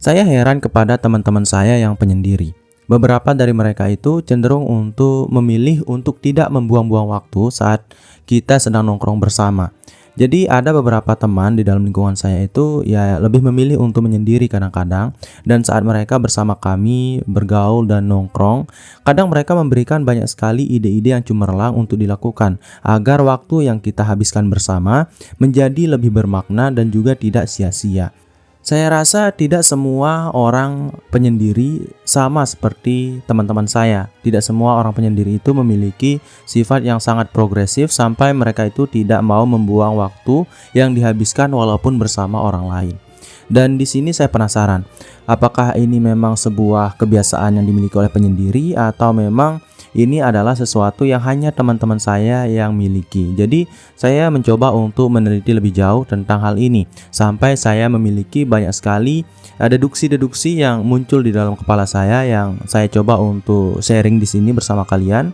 Saya heran kepada teman-teman saya yang penyendiri. Beberapa dari mereka itu cenderung untuk memilih untuk tidak membuang-buang waktu saat kita sedang nongkrong bersama. Jadi ada beberapa teman di dalam lingkungan saya itu ya lebih memilih untuk menyendiri kadang-kadang, dan saat mereka bersama kami bergaul dan nongkrong, kadang mereka memberikan banyak sekali ide-ide yang cemerlang untuk dilakukan agar waktu yang kita habiskan bersama menjadi lebih bermakna dan juga tidak sia-sia. Saya rasa tidak semua orang penyendiri sama seperti teman-teman saya. Tidak semua orang penyendiri itu memiliki sifat yang sangat progresif sampai mereka itu tidak mau membuang waktu yang dihabiskan walaupun bersama orang lain. Dan di sini saya penasaran, apakah ini memang sebuah kebiasaan yang dimiliki oleh penyendiri atau memang ini adalah sesuatu yang hanya teman-teman saya yang miliki. Jadi saya mencoba untuk meneliti lebih jauh tentang hal ini sampai saya memiliki banyak sekali deduksi-deduksi yang muncul di dalam kepala saya yang saya coba untuk sharing di sini bersama kalian.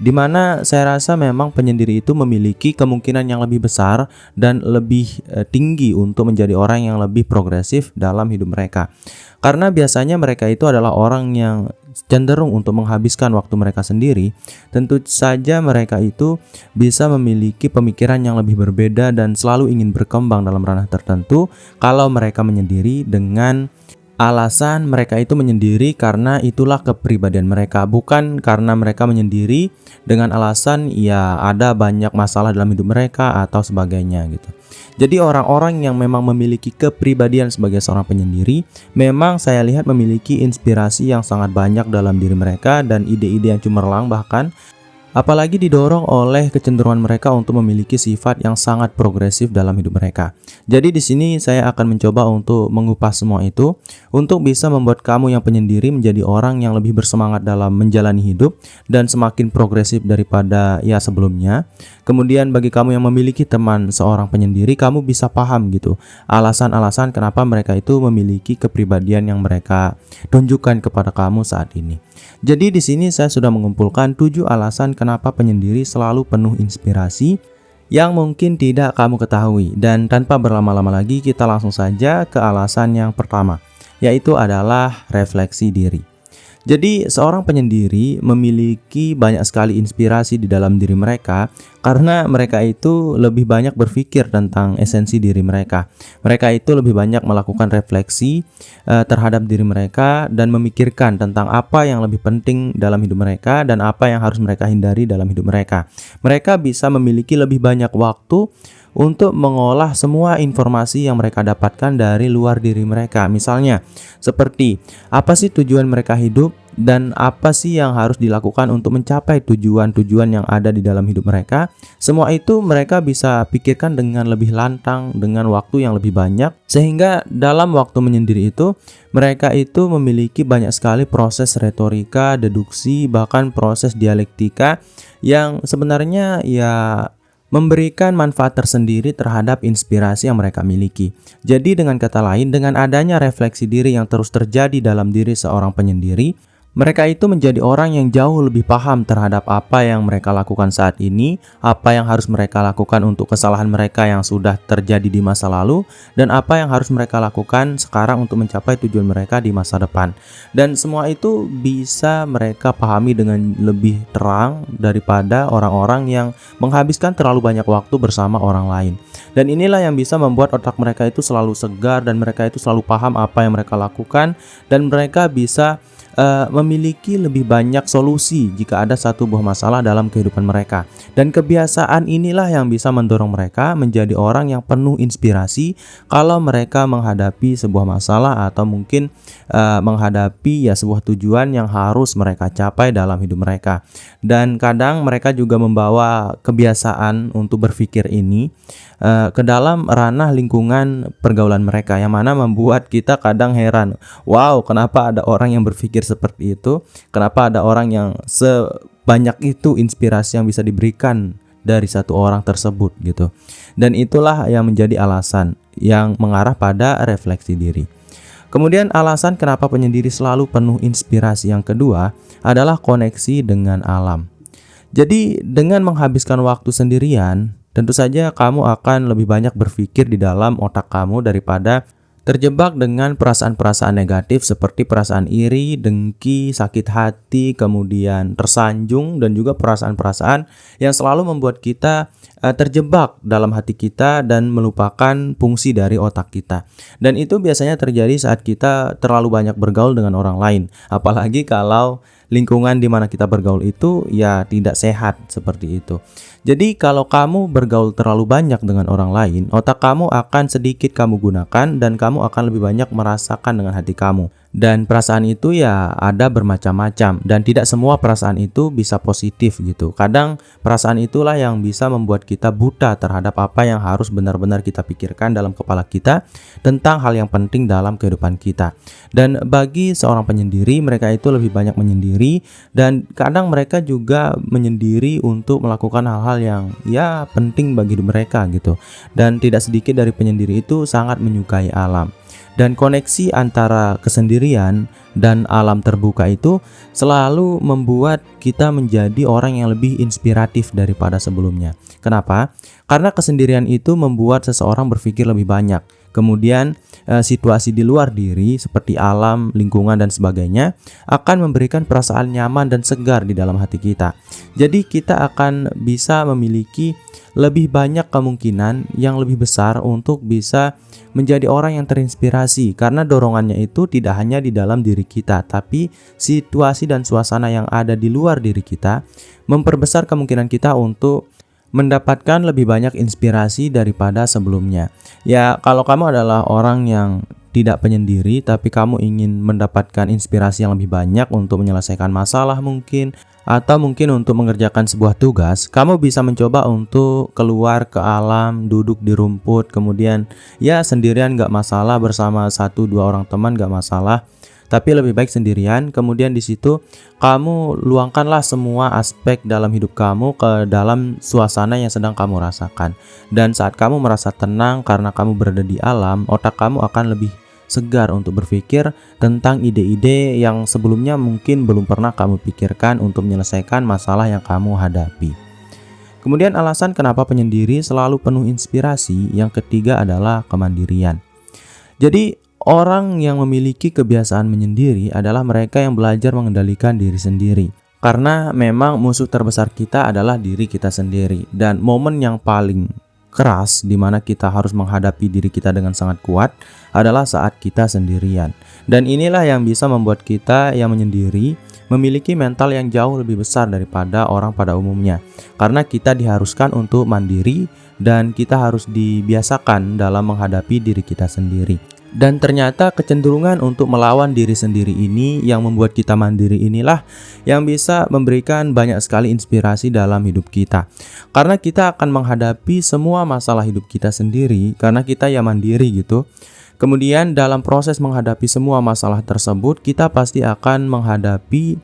Di mana saya rasa memang penyendiri itu memiliki kemungkinan yang lebih besar dan lebih tinggi untuk menjadi orang yang lebih progresif dalam hidup mereka. Karena biasanya mereka itu adalah orang yang cenderung untuk menghabiskan waktu mereka sendiri. Tentu saja mereka itu bisa memiliki pemikiran yang lebih berbeda dan selalu ingin berkembang dalam ranah tertentu kalau mereka menyendiri dengan alasan mereka itu menyendiri karena itulah kepribadian mereka, bukan karena mereka menyendiri dengan alasan ya ada banyak masalah dalam hidup mereka atau sebagainya gitu. Jadi orang-orang yang memang memiliki kepribadian sebagai seorang penyendiri, memang saya lihat memiliki inspirasi yang sangat banyak dalam diri mereka dan ide-ide yang cemerlang bahkan. Apalagi didorong oleh kecenderungan mereka untuk memiliki sifat yang sangat progresif dalam hidup mereka. Jadi di sini saya akan mencoba untuk mengupas semua itu untuk bisa membuat kamu yang penyendiri menjadi orang yang lebih bersemangat dalam menjalani hidup dan semakin progresif daripada ya sebelumnya. Kemudian bagi kamu yang memiliki teman seorang penyendiri, kamu bisa paham gitu alasan-alasan kenapa mereka itu memiliki kepribadian yang mereka tunjukkan kepada kamu saat ini. Jadi di sini saya sudah mengumpulkan 7 alasan kenapa penyendiri selalu penuh inspirasi yang mungkin tidak kamu ketahui. Dan tanpa berlama-lama lagi kita langsung saja ke alasan yang pertama, yaitu adalah refleksi diri. Jadi seorang penyendiri memiliki banyak sekali inspirasi di dalam diri mereka karena mereka itu lebih banyak berpikir tentang esensi diri mereka. Mereka itu lebih banyak melakukan refleksi terhadap diri mereka dan memikirkan tentang apa yang lebih penting dalam hidup mereka dan apa yang harus mereka hindari dalam hidup mereka. Mereka bisa memiliki lebih banyak waktu untuk mengolah semua informasi yang mereka dapatkan dari luar diri mereka. Misalnya, seperti apa sih tujuan mereka hidup dan apa sih yang harus dilakukan untuk mencapai tujuan-tujuan yang ada di dalam hidup mereka. Semua itu mereka bisa pikirkan dengan lebih lantang, dengan waktu yang lebih banyak, sehingga dalam waktu menyendiri itu mereka itu memiliki banyak sekali proses retorika, deduksi, bahkan proses dialektika yang sebenarnya ya memberikan manfaat tersendiri terhadap inspirasi yang mereka miliki. Jadi dengan kata lain, dengan adanya refleksi diri yang terus terjadi dalam diri seorang penyendiri, mereka itu menjadi orang yang jauh lebih paham terhadap apa yang mereka lakukan saat ini, apa yang harus mereka lakukan untuk kesalahan mereka yang sudah terjadi di masa lalu, dan apa yang harus mereka lakukan sekarang untuk mencapai tujuan mereka di masa depan. Dan semua itu bisa mereka pahami dengan lebih terang daripada orang-orang yang menghabiskan terlalu banyak waktu bersama orang lain. Dan inilah yang bisa membuat otak mereka itu selalu segar dan mereka itu selalu paham apa yang mereka lakukan, dan mereka bisa memiliki lebih banyak solusi jika ada satu buah masalah dalam kehidupan mereka. Dan kebiasaan inilah yang bisa mendorong mereka menjadi orang yang penuh inspirasi kalau mereka menghadapi sebuah masalah atau mungkin menghadapi ya sebuah tujuan yang harus mereka capai dalam hidup mereka. Dan kadang mereka juga membawa kebiasaan untuk berpikir ini ke dalam ranah lingkungan pergaulan mereka, yang mana membuat kita kadang heran. Wow, kenapa ada orang yang berpikir seperti itu? Kenapa ada orang yang sebanyak itu inspirasi yang bisa diberikan dari satu orang tersebut gitu. Dan itulah yang menjadi alasan yang mengarah pada refleksi diri. Kemudian alasan kenapa penyendiri selalu penuh inspirasi yang kedua adalah koneksi dengan alam. Jadi dengan menghabiskan waktu sendirian, tentu saja kamu akan lebih banyak berpikir di dalam otak kamu daripada Terjebak dengan perasaan-perasaan negatif seperti perasaan iri, dengki, sakit hati, kemudian tersanjung, dan juga perasaan-perasaan yang selalu membuat kita terjebak dalam hati kita dan melupakan fungsi dari otak kita. Dan itu biasanya terjadi saat kita terlalu banyak bergaul dengan orang lain, apalagi kalau lingkungan di mana kita bergaul itu ya tidak sehat seperti itu. Jadi kalau kamu bergaul terlalu banyak dengan orang lain, otak kamu akan sedikit kamu gunakan dan kamu akan lebih banyak merasakan dengan hati kamu. Dan perasaan itu ya ada bermacam-macam dan tidak semua perasaan itu bisa positif gitu. Kadang perasaan itulah yang bisa membuat kita buta terhadap apa yang harus benar-benar kita pikirkan dalam kepala kita tentang hal yang penting dalam kehidupan kita. Dan bagi seorang penyendiri, mereka itu lebih banyak menyendiri dan kadang mereka juga menyendiri untuk melakukan hal-hal yang ya penting bagi hidup mereka gitu. Dan tidak sedikit dari penyendiri itu sangat menyukai alam. Dan koneksi antara kesendirian dan alam terbuka itu selalu membuat kita menjadi orang yang lebih inspiratif daripada sebelumnya. Kenapa? Karena kesendirian itu membuat seseorang berpikir lebih banyak. Kemudian situasi di luar diri seperti alam, lingkungan dan sebagainya akan memberikan perasaan nyaman dan segar di dalam hati kita. Jadi kita akan bisa memiliki lebih banyak kemungkinan yang lebih besar untuk bisa menjadi orang yang terinspirasi karena dorongannya itu tidak hanya di dalam diri kita, tapi situasi dan suasana yang ada di luar diri kita memperbesar kemungkinan kita untuk mendapatkan lebih banyak inspirasi daripada sebelumnya. Ya, kalau kamu adalah orang yang tidak penyendiri tapi kamu ingin mendapatkan inspirasi yang lebih banyak untuk menyelesaikan masalah mungkin atau mungkin untuk mengerjakan sebuah tugas, kamu bisa mencoba untuk keluar ke alam, duduk di rumput, kemudian ya sendirian gak masalah, bersama 1-2 orang teman gak masalah, tapi lebih baik sendirian. Kemudian di situ kamu luangkanlah semua aspek dalam hidup kamu ke dalam suasana yang sedang kamu rasakan. Dan saat kamu merasa tenang karena kamu berada di alam, otak kamu akan lebih segar untuk berpikir tentang ide-ide yang sebelumnya mungkin belum pernah kamu pikirkan untuk menyelesaikan masalah yang kamu hadapi. Kemudian alasan kenapa penyendiri selalu penuh inspirasi, yang ketiga adalah kemandirian. Jadi orang yang memiliki kebiasaan menyendiri adalah mereka yang belajar mengendalikan diri sendiri. Karena memang musuh terbesar kita adalah diri kita sendiri. Dan momen yang paling keras di mana kita harus menghadapi diri kita dengan sangat kuat adalah saat kita sendirian. Dan inilah yang bisa membuat kita yang menyendiri memiliki mental yang jauh lebih besar daripada orang pada umumnya. Karena kita diharuskan untuk mandiri dan kita harus dibiasakan dalam menghadapi diri kita sendiri. Dan ternyata kecenderungan untuk melawan diri sendiri ini yang membuat kita mandiri inilah yang bisa memberikan banyak sekali inspirasi dalam hidup kita. Karena kita akan menghadapi semua masalah hidup kita sendiri karena kita ya mandiri gitu. Kemudian dalam proses menghadapi semua masalah tersebut kita pasti akan menghadapi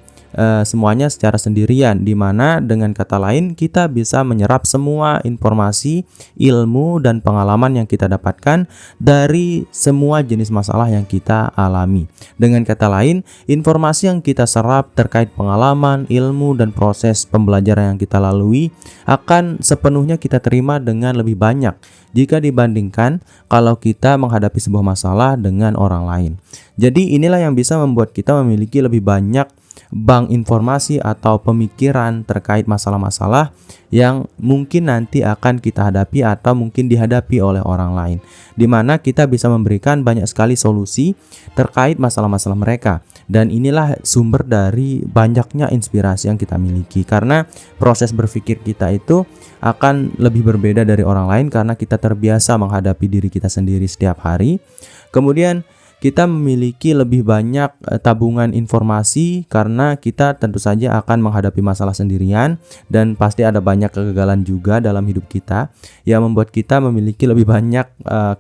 semuanya secara sendirian, di mana dengan kata lain kita bisa menyerap semua informasi, ilmu dan pengalaman yang kita dapatkan dari semua jenis masalah yang kita alami. Dengan kata lain, informasi yang kita serap terkait pengalaman, ilmu dan proses pembelajaran yang kita lalui akan sepenuhnya kita terima dengan lebih banyak jika dibandingkan kalau kita menghadapi sebuah masalah dengan orang lain. Jadi inilah yang bisa membuat kita memiliki lebih banyak bank informasi atau pemikiran terkait masalah-masalah yang mungkin nanti akan kita hadapi atau mungkin dihadapi oleh orang lain, di mana kita bisa memberikan banyak sekali solusi terkait masalah-masalah mereka. Dan inilah sumber dari banyaknya inspirasi yang kita miliki, karena proses berpikir kita itu akan lebih berbeda dari orang lain karena kita terbiasa menghadapi diri kita sendiri setiap hari. Kemudian kita memiliki lebih banyak tabungan informasi karena kita tentu saja akan menghadapi masalah sendirian dan pasti ada banyak kegagalan juga dalam hidup kita yang membuat kita memiliki lebih banyak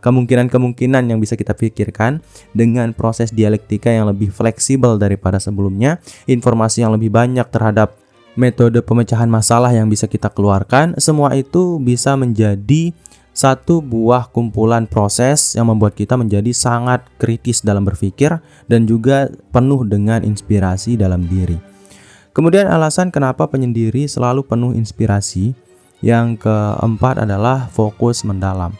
kemungkinan-kemungkinan yang bisa kita pikirkan dengan proses dialektika yang lebih fleksibel daripada sebelumnya, informasi yang lebih banyak terhadap metode pemecahan masalah yang bisa kita keluarkan. Semua itu bisa menjadi satu buah kumpulan proses yang membuat kita menjadi sangat kritis dalam berpikir dan juga penuh dengan inspirasi dalam diri. Kemudian alasan kenapa penyendiri selalu penuh inspirasi, yang keempat adalah fokus mendalam.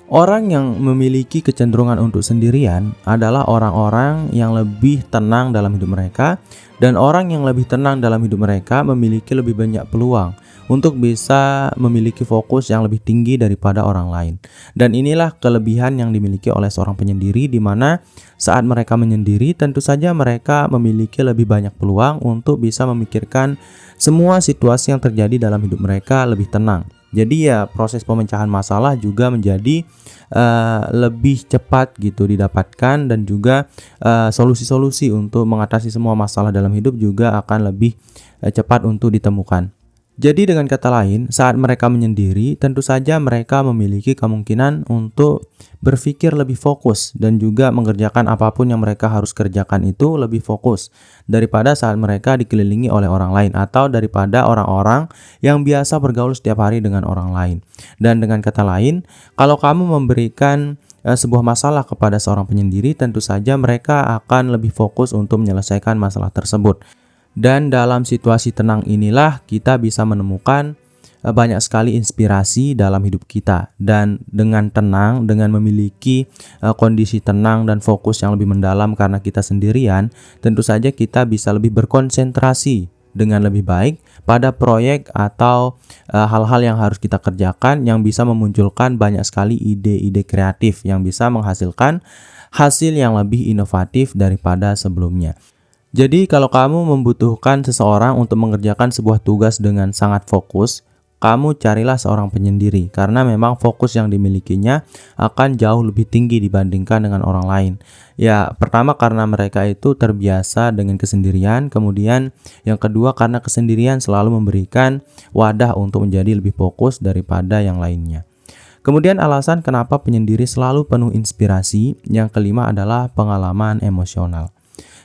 Orang yang memiliki kecenderungan untuk sendirian adalah orang-orang yang lebih tenang dalam hidup mereka, dan orang yang lebih tenang dalam hidup mereka memiliki lebih banyak peluang untuk bisa memiliki fokus yang lebih tinggi daripada orang lain. Dan inilah kelebihan yang dimiliki oleh seorang penyendiri, di mana saat mereka menyendiri tentu saja mereka memiliki lebih banyak peluang untuk bisa memikirkan semua situasi yang terjadi dalam hidup mereka lebih tenang. Jadi ya proses pemecahan masalah juga menjadi lebih cepat gitu didapatkan, dan juga solusi-solusi untuk mengatasi semua masalah dalam hidup juga akan lebih cepat untuk ditemukan. Jadi dengan kata lain, saat mereka menyendiri, tentu saja mereka memiliki kemungkinan untuk berpikir lebih fokus dan juga mengerjakan apapun yang mereka harus kerjakan itu lebih fokus daripada saat mereka dikelilingi oleh orang lain atau daripada orang-orang yang biasa bergaul setiap hari dengan orang lain. Dan dengan kata lain, kalau kamu memberikan sebuah masalah kepada seorang penyendiri, tentu saja mereka akan lebih fokus untuk menyelesaikan masalah tersebut. Dan dalam situasi tenang inilah kita bisa menemukan banyak sekali inspirasi dalam hidup kita. Dan dengan tenang, dengan memiliki kondisi tenang dan fokus yang lebih mendalam karena kita sendirian, tentu saja kita bisa lebih berkonsentrasi dengan lebih baik pada proyek atau hal-hal yang harus kita kerjakan, yang bisa memunculkan banyak sekali ide-ide kreatif yang bisa menghasilkan hasil yang lebih inovatif daripada sebelumnya. Jadi kalau kamu membutuhkan seseorang untuk mengerjakan sebuah tugas dengan sangat fokus, kamu carilah seorang penyendiri, karena memang fokus yang dimilikinya akan jauh lebih tinggi dibandingkan dengan orang lain. Ya, pertama karena mereka itu terbiasa dengan kesendirian, kemudian yang kedua karena kesendirian selalu memberikan wadah untuk menjadi lebih fokus daripada yang lainnya. Kemudian alasan kenapa penyendiri selalu penuh inspirasi, yang kelima adalah pengalaman emosional.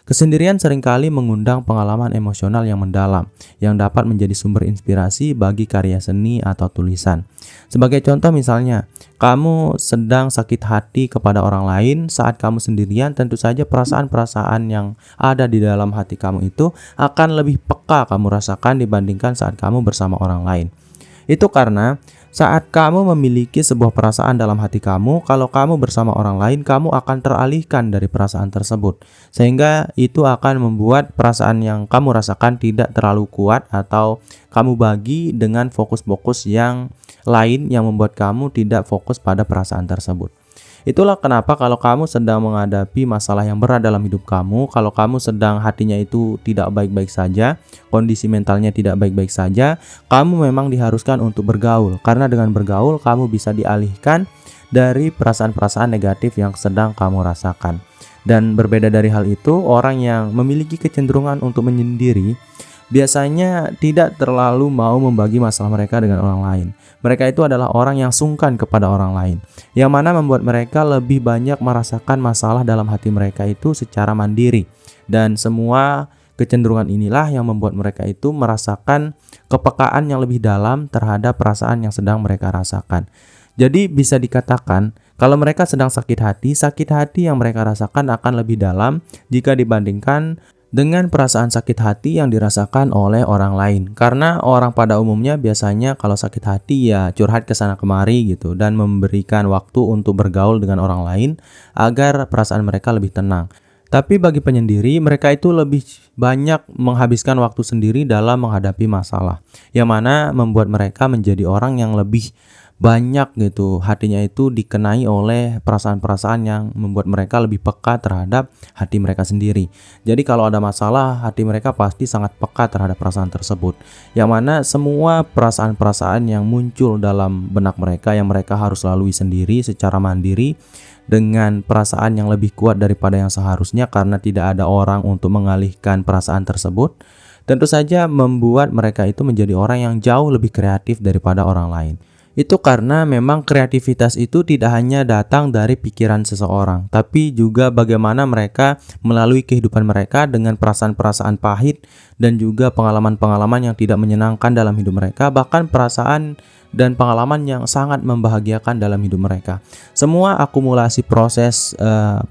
Kesendirian seringkali mengundang pengalaman emosional yang mendalam, yang dapat menjadi sumber inspirasi bagi karya seni atau tulisan. Sebagai contoh misalnya, kamu sedang sakit hati kepada orang lain saat kamu sendirian, tentu saja perasaan-perasaan yang ada di dalam hati kamu itu akan lebih peka kamu rasakan dibandingkan saat kamu bersama orang lain. Itu karena saat kamu memiliki sebuah perasaan dalam hati kamu, kalau kamu bersama orang lain, kamu akan teralihkan dari perasaan tersebut. Sehingga itu akan membuat perasaan yang kamu rasakan tidak terlalu kuat, atau kamu bagi dengan fokus-fokus yang lain yang membuat kamu tidak fokus pada perasaan tersebut. Itulah kenapa kalau kamu sedang menghadapi masalah yang berat dalam hidup kamu, kalau kamu sedang hatinya itu tidak baik-baik saja, kondisi mentalnya tidak baik-baik saja, kamu memang diharuskan untuk bergaul. Karena dengan bergaul kamu bisa dialihkan dari perasaan-perasaan negatif yang sedang kamu rasakan. Dan berbeda dari hal itu, orang yang memiliki kecenderungan untuk menyendiri biasanya tidak terlalu mau membagi masalah mereka dengan orang lain. Mereka itu adalah orang yang sungkan kepada orang lain, yang mana membuat mereka lebih banyak merasakan masalah dalam hati mereka itu secara mandiri. Dan semua kecenderungan inilah yang membuat mereka itu merasakan kepekaan yang lebih dalam terhadap perasaan yang sedang mereka rasakan. Jadi bisa dikatakan kalau mereka sedang sakit hati yang mereka rasakan akan lebih dalam jika dibandingkan dengan perasaan sakit hati yang dirasakan oleh orang lain. Karena orang pada umumnya biasanya kalau sakit hati ya curhat ke sana kemari gitu, dan memberikan waktu untuk bergaul dengan orang lain agar perasaan mereka lebih tenang. Tapi bagi penyendiri, mereka itu lebih banyak menghabiskan waktu sendiri dalam menghadapi masalah, yang mana membuat mereka menjadi orang yang lebih banyak gitu, hatinya itu dikenai oleh perasaan-perasaan yang membuat mereka lebih peka terhadap hati mereka sendiri. Jadi kalau ada masalah, hati mereka pasti sangat peka terhadap perasaan tersebut, yang mana semua perasaan-perasaan yang muncul dalam benak mereka yang mereka harus lalui sendiri secara mandiri, dengan perasaan yang lebih kuat daripada yang seharusnya karena tidak ada orang untuk mengalihkan perasaan tersebut, tentu saja membuat mereka itu menjadi orang yang jauh lebih kreatif daripada orang lain. Itu karena memang kreativitas itu tidak hanya datang dari pikiran seseorang, tapi juga bagaimana mereka melalui kehidupan mereka dengan perasaan-perasaan pahit dan juga pengalaman-pengalaman yang tidak menyenangkan dalam hidup mereka, bahkan perasaan dan pengalaman yang sangat membahagiakan dalam hidup mereka. Semua akumulasi proses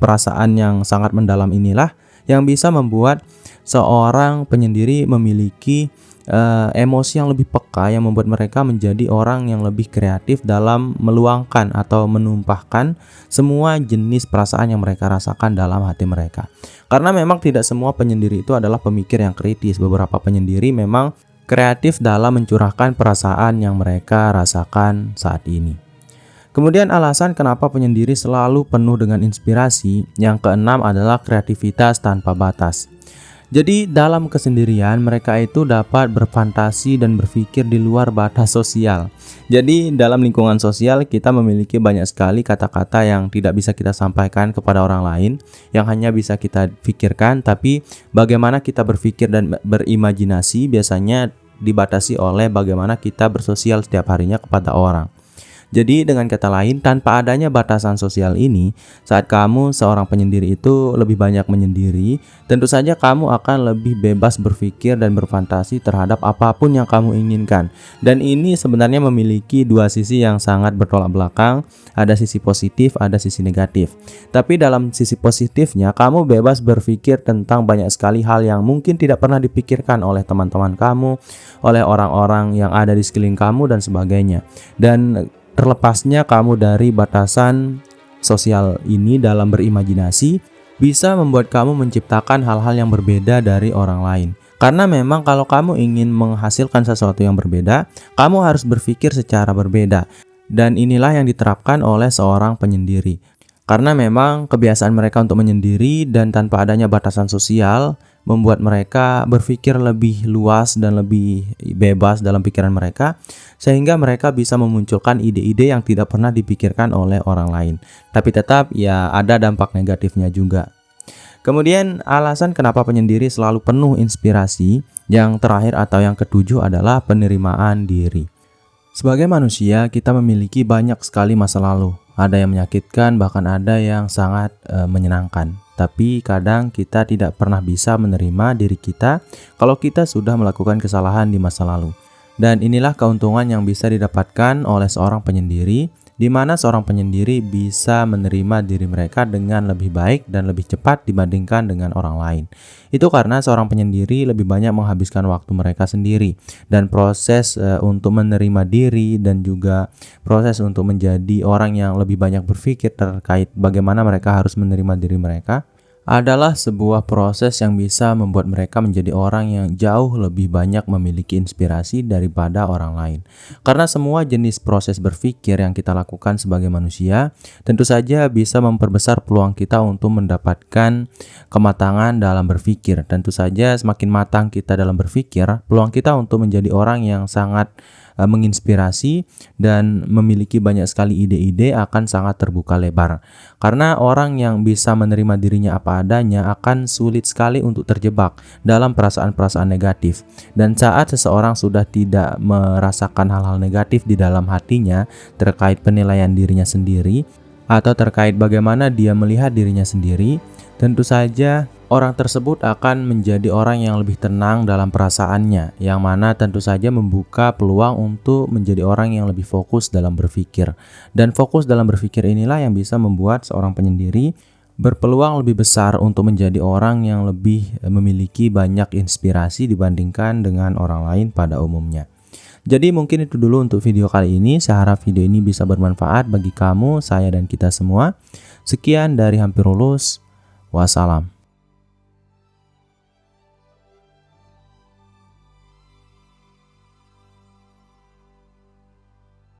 perasaan yang sangat mendalam inilah yang bisa membuat seorang penyendiri memiliki emosi yang lebih peka yang membuat mereka menjadi orang yang lebih kreatif dalam meluangkan atau menumpahkan semua jenis perasaan yang mereka rasakan dalam hati mereka. Karena memang tidak semua penyendiri itu adalah pemikir yang kritis. Beberapa penyendiri memang kreatif dalam mencurahkan perasaan yang mereka rasakan saat ini. Kemudian alasan kenapa penyendiri selalu penuh dengan inspirasi, yang keenam adalah kreativitas tanpa batas. Jadi dalam kesendirian mereka itu dapat berfantasi dan berpikir di luar batas sosial. Jadi dalam lingkungan sosial kita memiliki banyak sekali kata-kata yang tidak bisa kita sampaikan kepada orang lain, yang hanya bisa kita pikirkan, tapi bagaimana kita berpikir dan berimajinasi biasanya dibatasi oleh bagaimana kita bersosial setiap harinya kepada orang. Jadi dengan kata lain, tanpa adanya batasan sosial ini, saat kamu seorang penyendiri itu lebih banyak menyendiri, tentu saja kamu akan lebih bebas berpikir dan berfantasi terhadap apapun yang kamu inginkan. Dan ini sebenarnya memiliki dua sisi yang sangat bertolak belakang, ada sisi positif, ada sisi negatif. Tapi dalam sisi positifnya, kamu bebas berpikir tentang banyak sekali hal yang mungkin tidak pernah dipikirkan oleh teman-teman kamu, oleh orang-orang yang ada di sekeliling kamu dan sebagainya. Dan terlepasnya kamu dari batasan sosial ini dalam berimajinasi bisa membuat kamu menciptakan hal-hal yang berbeda dari orang lain. Karena memang kalau kamu ingin menghasilkan sesuatu yang berbeda, kamu harus berpikir secara berbeda. Dan inilah yang diterapkan oleh seorang penyendiri. Karena memang kebiasaan mereka untuk menyendiri dan tanpa adanya batasan sosial membuat mereka berpikir lebih luas dan lebih bebas dalam pikiran mereka, sehingga mereka bisa memunculkan ide-ide yang tidak pernah dipikirkan oleh orang lain. Tapi tetap ya ada dampak negatifnya juga. Kemudian alasan kenapa penyendiri selalu penuh inspirasi, yang terakhir atau yang ketujuh adalah penerimaan diri. Sebagai manusia, kita memiliki banyak sekali masa lalu. Ada yang menyakitkan, bahkan ada yang sangat menyenangkan. Tapi kadang kita tidak pernah bisa menerima diri kita kalau kita sudah melakukan kesalahan di masa lalu. Dan inilah keuntungan yang bisa didapatkan oleh seorang penyendiri, di mana seorang penyendiri bisa menerima diri mereka dengan lebih baik dan lebih cepat dibandingkan dengan orang lain. Itu karena seorang penyendiri lebih banyak menghabiskan waktu mereka sendiri, dan proses untuk menerima diri dan juga proses untuk menjadi orang yang lebih banyak berpikir terkait bagaimana mereka harus menerima diri mereka adalah sebuah proses yang bisa membuat mereka menjadi orang yang jauh lebih banyak memiliki inspirasi daripada orang lain. Karena semua jenis proses berpikir yang kita lakukan sebagai manusia tentu saja bisa memperbesar peluang kita untuk mendapatkan kematangan dalam berpikir. Tentu saja semakin matang kita dalam berpikir, peluang kita untuk menjadi orang yang sangat menginspirasi dan memiliki banyak sekali ide-ide akan sangat terbuka lebar. Karena orang yang bisa menerima dirinya apa adanya akan sulit sekali untuk terjebak dalam perasaan-perasaan negatif. Dan saat seseorang sudah tidak merasakan hal-hal negatif di dalam hatinya terkait penilaian dirinya sendiri atau terkait bagaimana dia melihat dirinya sendiri, tentu saja orang tersebut akan menjadi orang yang lebih tenang dalam perasaannya, yang mana tentu saja membuka peluang untuk menjadi orang yang lebih fokus dalam berpikir. Dan fokus dalam berpikir inilah yang bisa membuat seorang penyendiri berpeluang lebih besar untuk menjadi orang yang lebih memiliki banyak inspirasi dibandingkan dengan orang lain pada umumnya. Jadi mungkin itu dulu untuk video kali ini. Saya harap video ini bisa bermanfaat bagi kamu, saya, dan kita semua. Sekian dari Hampir Lulus. Wassalam.